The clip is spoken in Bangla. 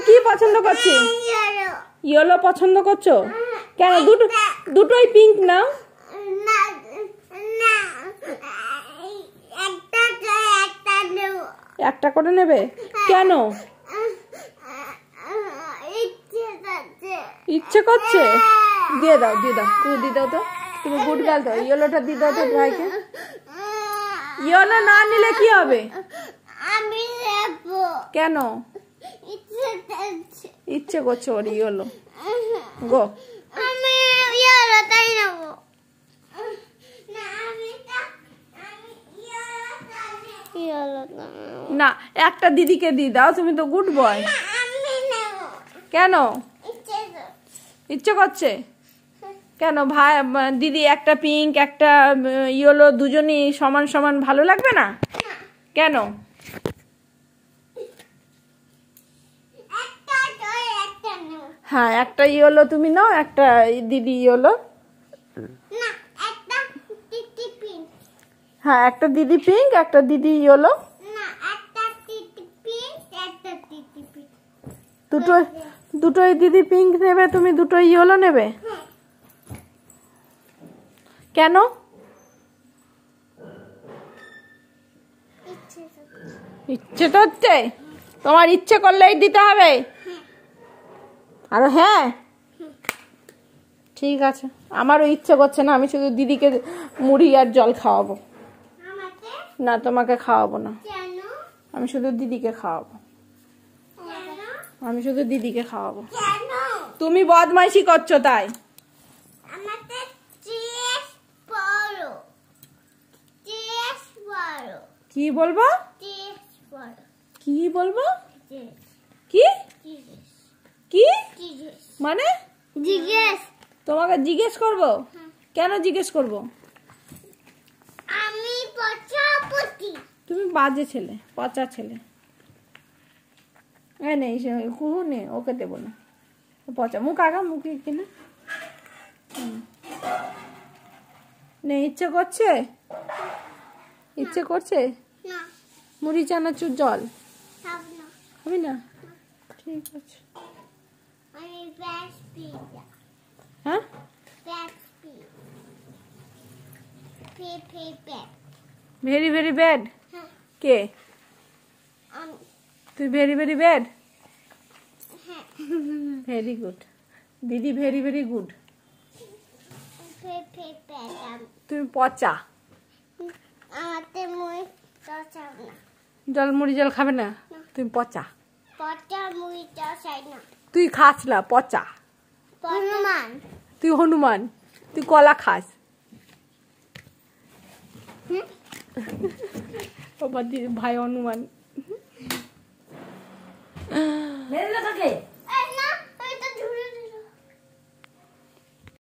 কি পছন্দ করছিস? ইয়েলো পছন্দ করছো কেন? দুটোই পিঙ্ক নাও। একটা করে নেবে কেন? ইচ্ছে করছে? দিয়ে দাও দিয়ে দাও দিয়ে দাও তো। তুমি গুড গার্ল তো, ইয়েলোটা দিয়ে দাও তো ভাইকে। ইয়েলো না নিলে কি হবে? কেন? ইচ্ছে করছে ওর ইয়েলো। গো না, একটা দিদিকে দিয়ে দাও, তুমি তো গুড বয়। কেন ইচ্ছে করছে? কেন ভাই দিদি একটা পিঙ্ক একটা ইয়েলো দুজনই সমান সমান ভালো লাগবে না? কেন? হ্যাঁ একটা ইয়েলো তুমি নাও, একটা দিদি ইয়েলো। হ্যাঁ একটা দিদি পিঙ্ক একটা দিদি ইয়েলো। দুটোই দিদি পিঙ্ক নেবে, তুমি দুটোই ইয়েলো নেবে কেন? ইচ্ছে তো হচ্ছে, তোমার ইচ্ছে করলেই দিতে হবে। আর হ্যাঁ ঠিক আছে, আমারও ইচ্ছে করছে না, আমি শুধু দিদিকে মুড়ি আর জল খাওয়াবো। না তোমাকে খাওয়াবো না, আমি শুধু দিদিকে খাওয়াবো। আমি শুধু দিদিকে খাওয়াবো। তুমি বদমাইশি করছো তাই। কি বলবো? কি বলবো? কি কি মানে? জিজ্ঞেস। তোমাকে জিজ্ঞেস করবো? কেন জিজ্ঞেস করবো? আমি পচাপতি। তুমি বাজে ছেলে, পচা ছেলে। নেই কুহু নেই, ওকে দেবো না। পচা মুখ আগা মুখে কিনা নেই। ইচ্ছে করছে? ইচ্ছে করছে? মুড়ি চানাচুর জল হবে না? ঠিক আছে। হ্যাঁ ভেরি ভেরি ব্যাড। কে তুই? Very very bad. Very good দিদি, ভেরি ভেরি গুড। তুমি পচা। জল মুড়ি জল খাবে না? তুমি পচা। তুই খাস না, পচা। তুই হনুমান, তুই কলা খাস। ভাই হনুমান।